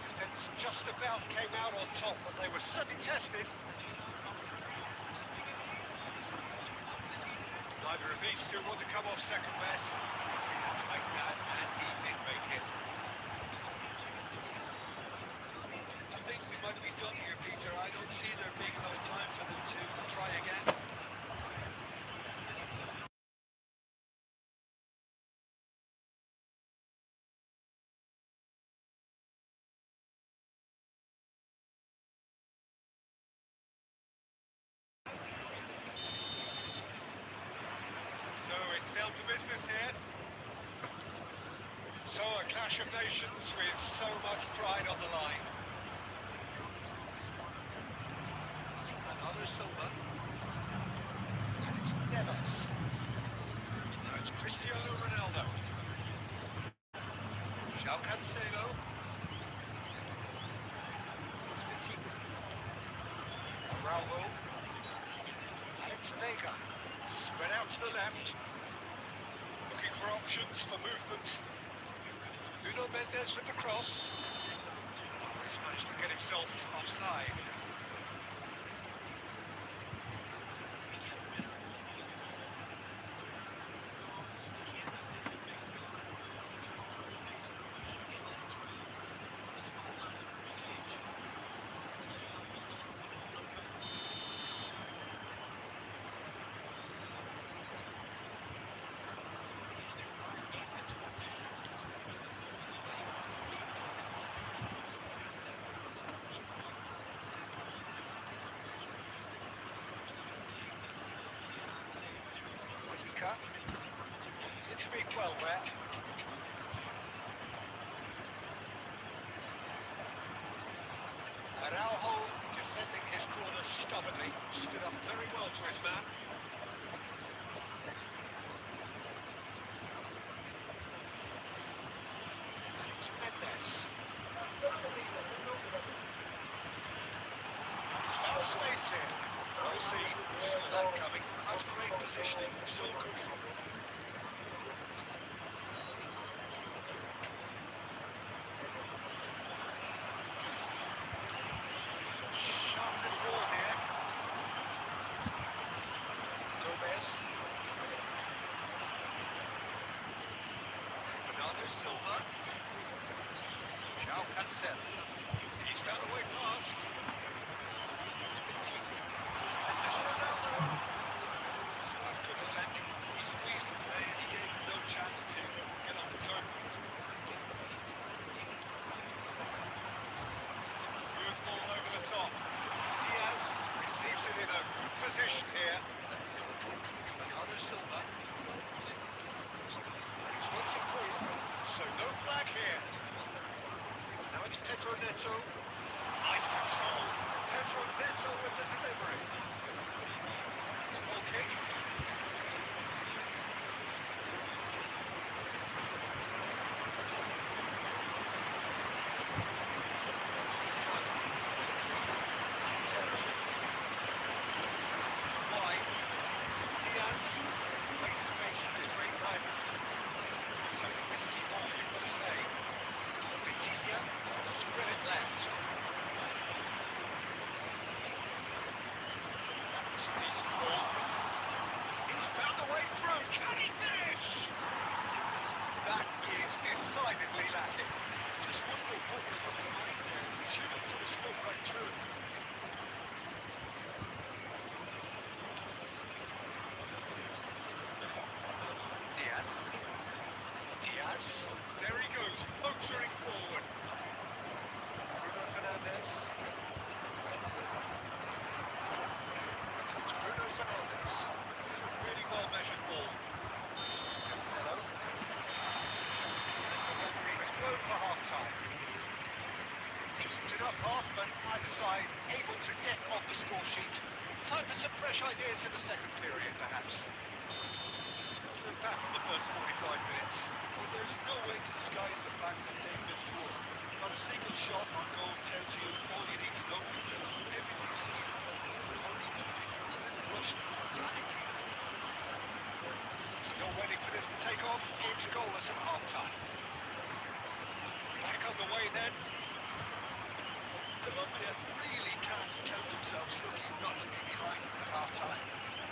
Defence just about came out on top, but they were certainly tested. Neither of these two want to come off second best. He had to make that, and he did make it. I think we might be done here, Peter. I don't see there being enough time for them to try again. So it's down to business here. So a clash of nations with so much pride on the line. Another Silva. And it's Neves. Now it's Cristiano Ronaldo. João Cancelo. It's Vitinha. Araujo. And it's Vega. Spread out to the left. Looking for options for movement. Nuno Mendes with the cross. He's managed to get himself offside. Seems to be well there. Araujo defending his corner stubbornly, stood up very well to his man. And it's Mendes. He's found space here. Well seen, saw that coming. That's great positioning, so good from him. Sharp little ball here. Gomez. Fernando Silva. João Cancelo. He's found a way past. It's Vitinha. This is Ronaldo. That's good defending. He squeezed the play and he gave him no chance to get on the turn. Good ball over the top. Diaz receives it in a good position here. Bernardo Silva. He's worked it through, so no flag here. Now it's Pedro Neto. Nice control. Pedro Neto with the delivery. Small kick. Wide. Diaz face to face with his great rival. It's a risky ball, you've got to say. Vitinha spread it left. That was a decent ball. He's found a way through. Can he finish? That is decidedly lacking. Just wondering what was on his mind there. He should have put his foot right through it. Diaz. Diaz. There he goes, motoring forward. Bruno Fernandes. It's Bruno Fernandes. It's a really well-measured ball. It's Cancelo. And the referee has blown for half-time. Decent enough half, but either side able to get on the score sheet. Time for some fresh ideas in the second period, perhaps. Look back on the first 45 minutes. Well, there's no way to disguise the fact that they've been poor. Not a single shot on goal tells you all you need to know, Peter. Everything seems a little hurried, a little rushed, panicked even at times. Still waiting for this to take off. It's goalless at half-time. Back underway then. Colombia really can't count themselves lucky not to be behind at half-time.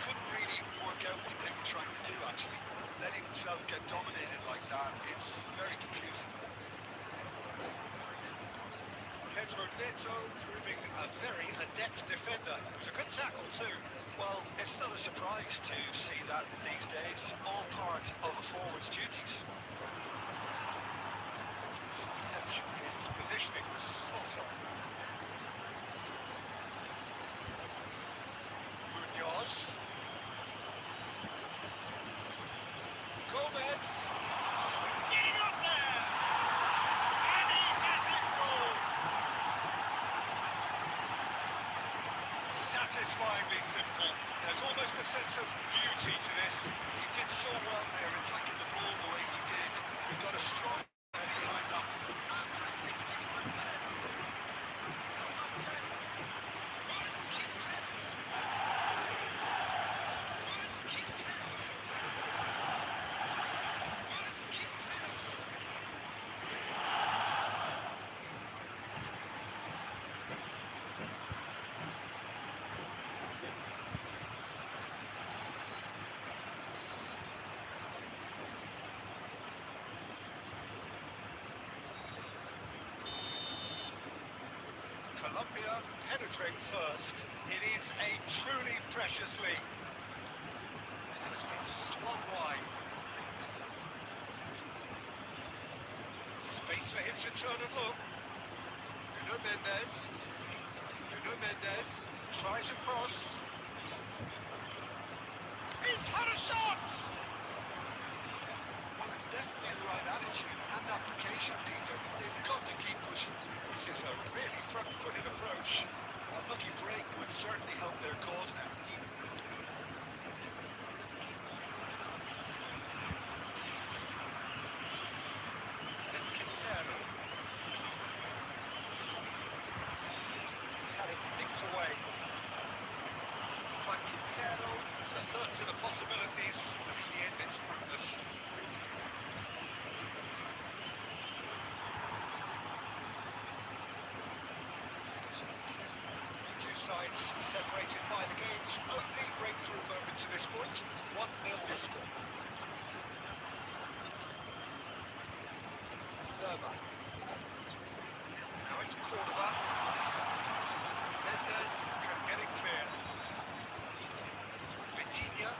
Couldn't really work out what they were trying to do, actually. Letting themselves get dominated like that, it's very confusing. Pedro Neto proving a very adept defender. It was a good tackle too. Well, it's not a surprise to see that these days, all part of a forward's duties. Deception, his positioning was spot on. Munoz. Gomez. Getting up there! And he has his goal! Satisfyingly simple. There's almost a sense of beauty to this. He did so well there, attacking the ball the way he did. He got a strong head behind that. Colombia penetrate first. It is a truly precious lead. It has been swung wide. Space for him to turn and look. Nuno Mendes. Nuno Mendes tries a cross. He's had a shot! Well, it's definitely the right attitude and application, Peter. They've got to keep pushing. This is a really front-footed approach. A lucky break would certainly help their cause now. It's Quintero. He's had it nicked away. Frank Quintero has alert to the possibilities, but in the end it's fruitless. Two sides separated by the game's only breakthrough moment to this point. 1-0 the score. Lerma. Now it's Cordoba. Mendes can get it clear. Vitinha.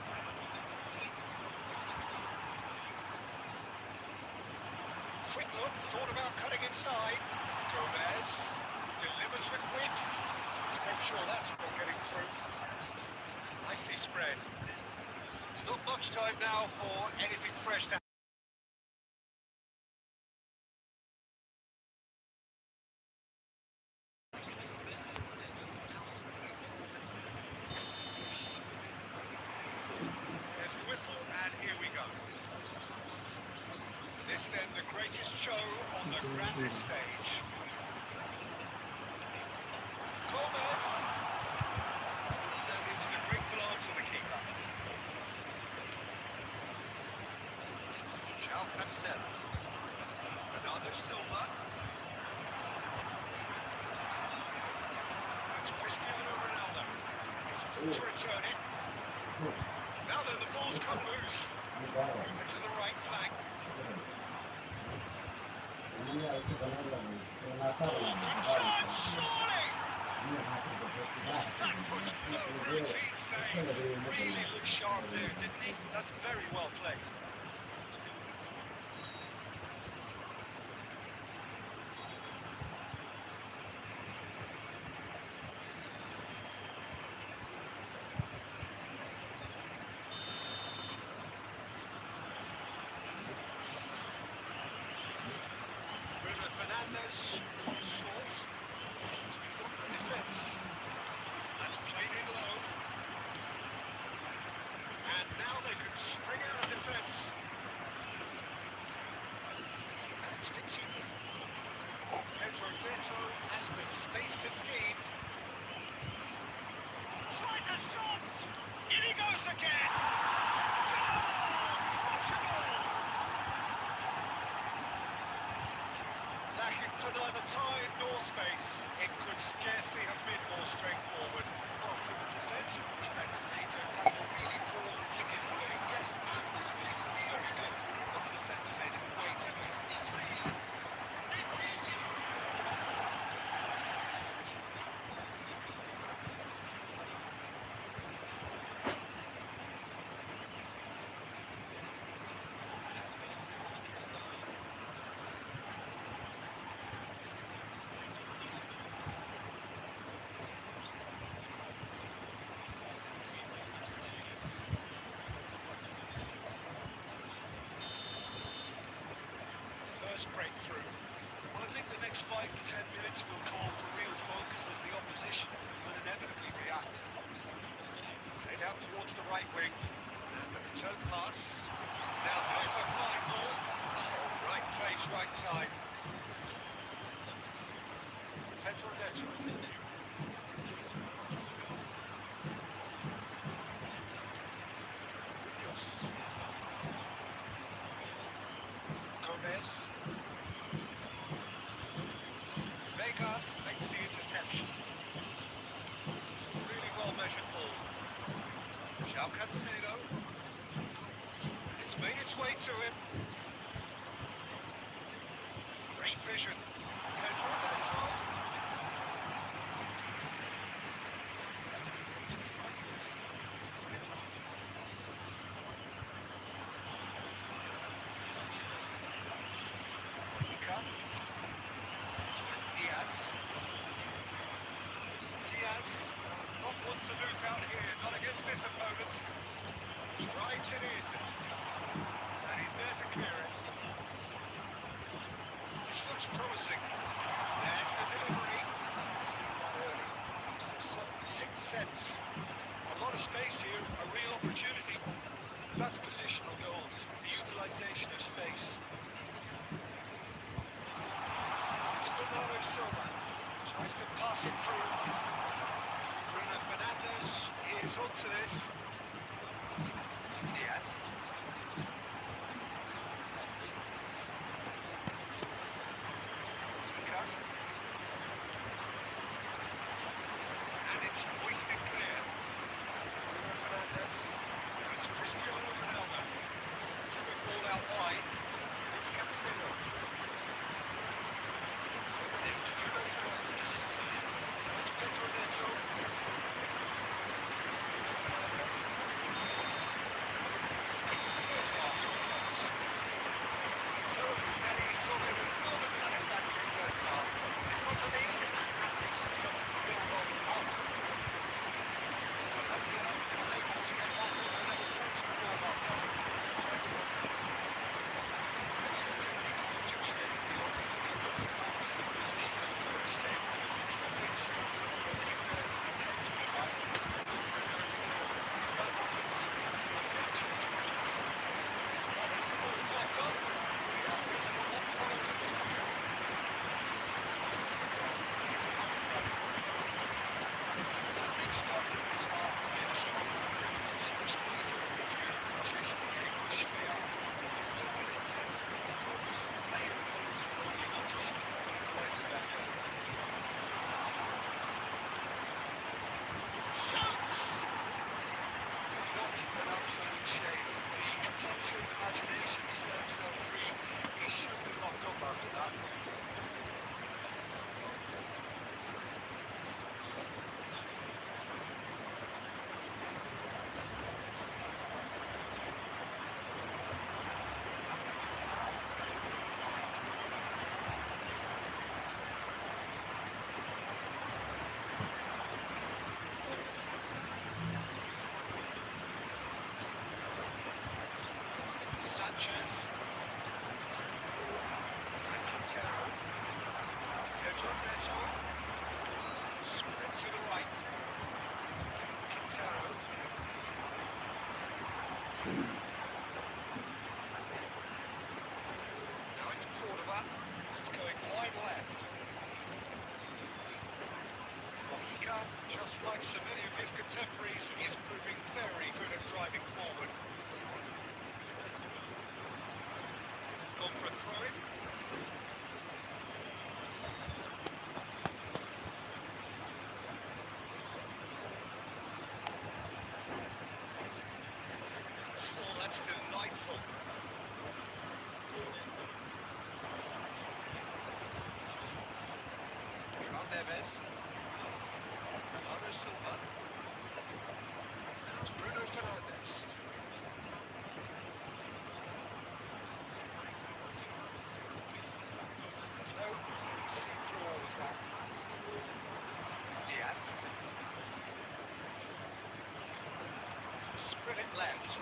Quick look, thought about cutting inside. Gomez delivers with wit. Let's make sure that's not getting through. Nicely spread. Not much time now for anything fresh to There's the whistle, and here we go. This then the greatest show on the grandest stage. Gomez. Down into the grateful arms of the keeper. João Cancelo. Bernardo Silva. It's Cristiano Ronaldo. He's quick to return it. Now then, the ball's come loose. Over to the right flank. Good chance, surely! That was a routine save. Really looked sharp there, didn't he? That's very well played. Short. To be on the defence. That's played in low. And now they could spring out of defence. And it's Vitinha. Pedro Neto has the space to scheme. Tries a shot! In he goes again! Goal! Portugal! Lacking for neither time nor space, it could scarcely have been more straightforward. Well, from a defensive perspective, Peter, that's a really poor looking play. Yes, this was very good, but the defence made it way too easy. Breakthrough. Well, I think the next 5 to 10 minutes will call for real focus as the opposition will inevitably react. Played out towards the right wing. And the return pass. Now there's a fine ball. Oh, right place, right time. Pedro Neto. Munoz. Gomez. Vega makes the interception. It's a really well-measured ball. João Cancelo. It's made its way to him. Great vision. Pedro Neto. Diaz, not one to lose out here, not against this opponent. Drives it in, and he's there to clear it. This looks promising. There's the delivery. See that early. Comes sense. A lot of space here, a real opportunity. That's positional goals, the utilisation of space. It's Bernardo Silva. Tries to pass it through. Bruno Fernandes is onto this. Diaz. Ica. And it's hoisted clear. Bruno Fernandes. And it's Cristiano Ronaldo. It's a good ball out wide. It's Cancelo. It's Bruno Fernandes. It's Pedro Neto. Bruno Fernandes. It's the first half to close. So steady, solid, and more than satisfactory first half. They've got the lead and that gives them something to build on after. Colombia unable to get back onto level terms before half-time. Started this half in a strong manner because the source of danger if you're chasing the game push way out. But with intent, afterwards, they were colours only, not just quietly back out. Shoots! What an absolute shame. The composure and imagination to set himself free. He should be locked up after that. Sanchez and Quintero. Pedro Neto. Sprint to the right. Quintero. Now it's Córdoba. It's going wide left. Mojica, just like so many of his contemporaries, is proving very good at driving forward. Gone for a throw-in. Oh, that's delightful. João Neves. Bernardo Silva. And it's Bruno Fernandes. Diaz. Sprint it left.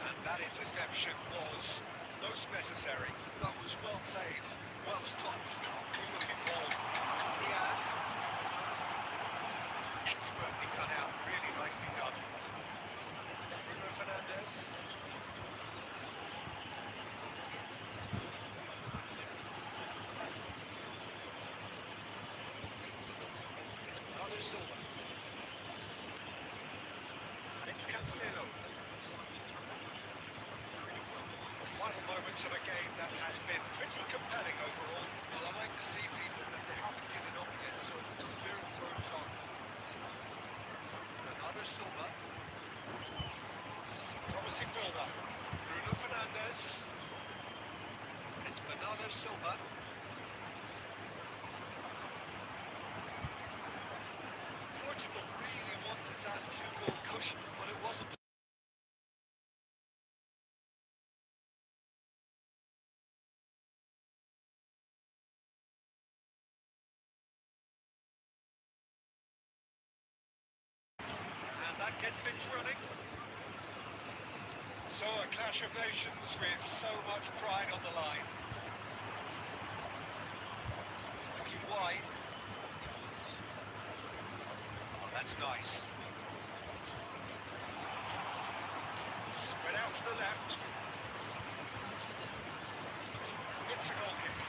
And that interception was most necessary. That was well played, well stopped. Good looking ball. It's Diaz. Expertly cut out, really nicely done. Bruno Fernandes. Silva. And it's Cancelo. The final moments of a game that has been pretty compelling overall. Well, I like to see, Peter, that they haven't given up yet, so the spirit burns on. Bernardo Silva. Promising build-up. Bruno Fernandes. It's Bernardo Silva. Portugal really wanted that two-goal cushion, but it wasn't. And that gets things running. So a clash of nations with so much pride on the line. It's looking wide. That's nice. Spread out to the left. It's a goal kick.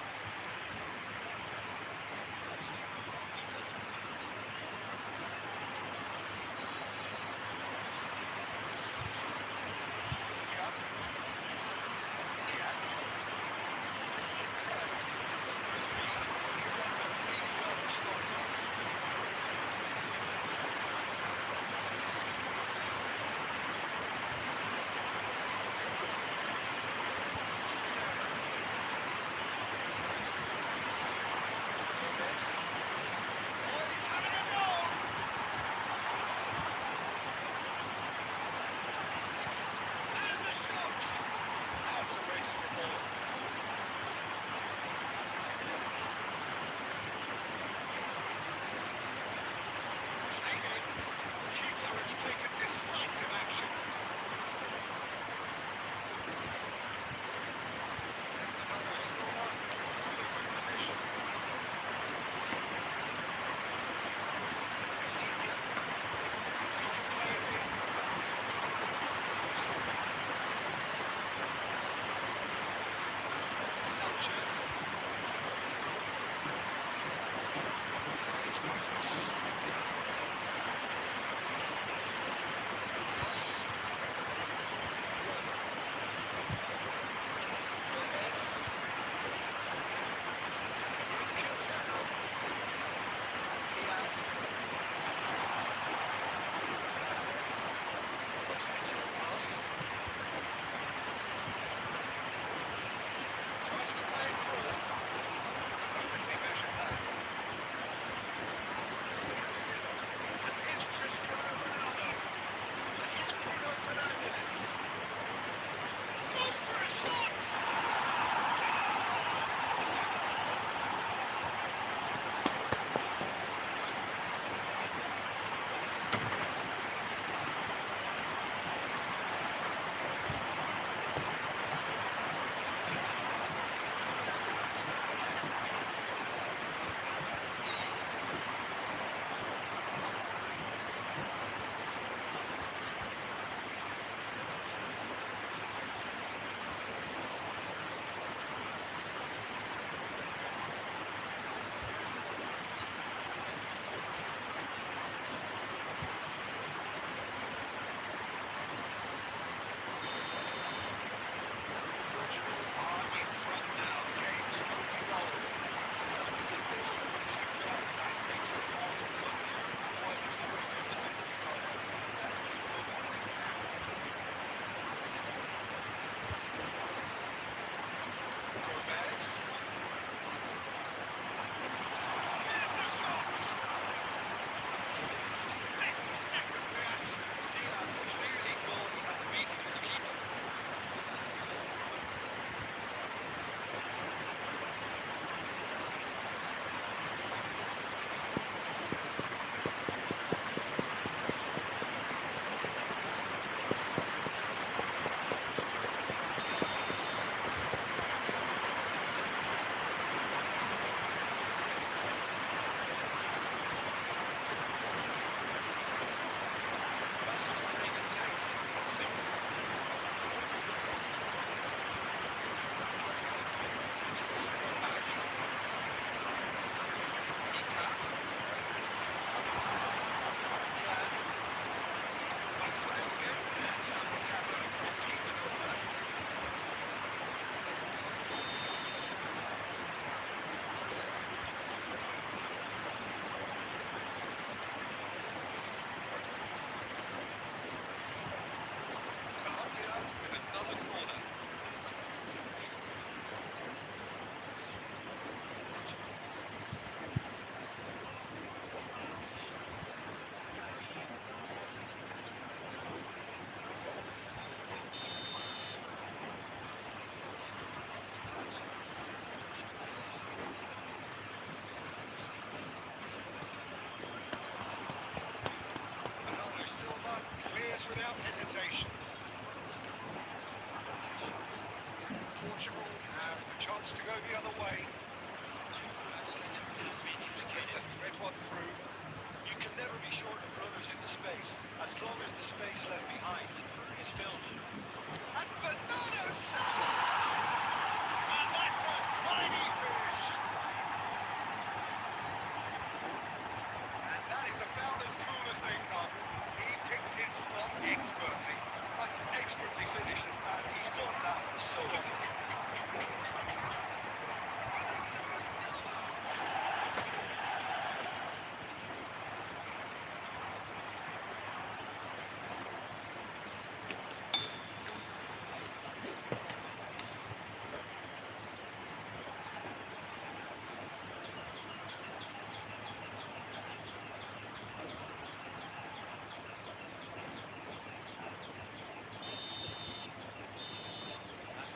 Without hesitation. Portugal have the chance to go the other way. Just to thread one through. You can never be short of runners in the space, as long as the space left behind is filled. And Bernardo Silva! And that's a tiny finish! And that is about as cool as they come. He picked his spot expertly. That's expertly finished, and he's done that so easily.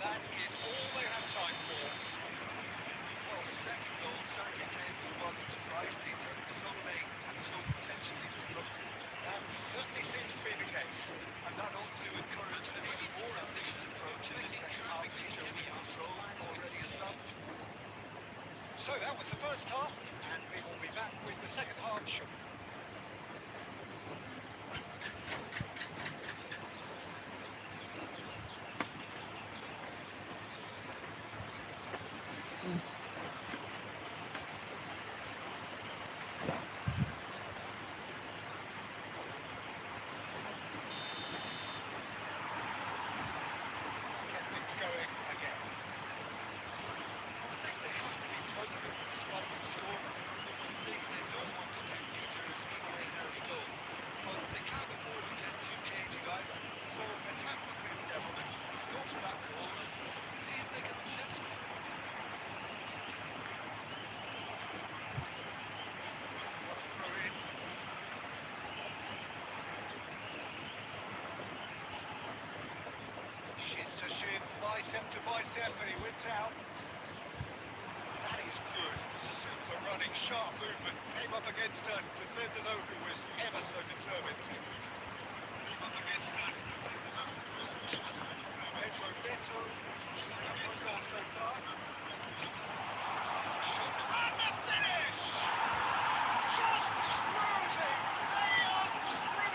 That is all they have time for. Well, the second goal certainly came as a welcome surprise, Peter. So late and so potentially destructive. That certainly seems to be the case. And that ought to encourage an even more ambitious approach in the second half, Peter, with control already established. So that was the first half, and we will be back with the second half shortly. Get things going again. I think they have to be positive despite the score. The one thing they don't want to do, Peter, is give away an early goal. But they can't afford to get too cagey either. So attack with real devilment, go for that goal and see if they can settle it. What a throw in. Shin to shin, bicep to bicep, and he wins out. That is good. Super running, sharp movement. Came up against a defender though who was ever so determined. Came up against a Pedro Neto, second one goal so far. Shot and the finish! Just cruising! They are cruising!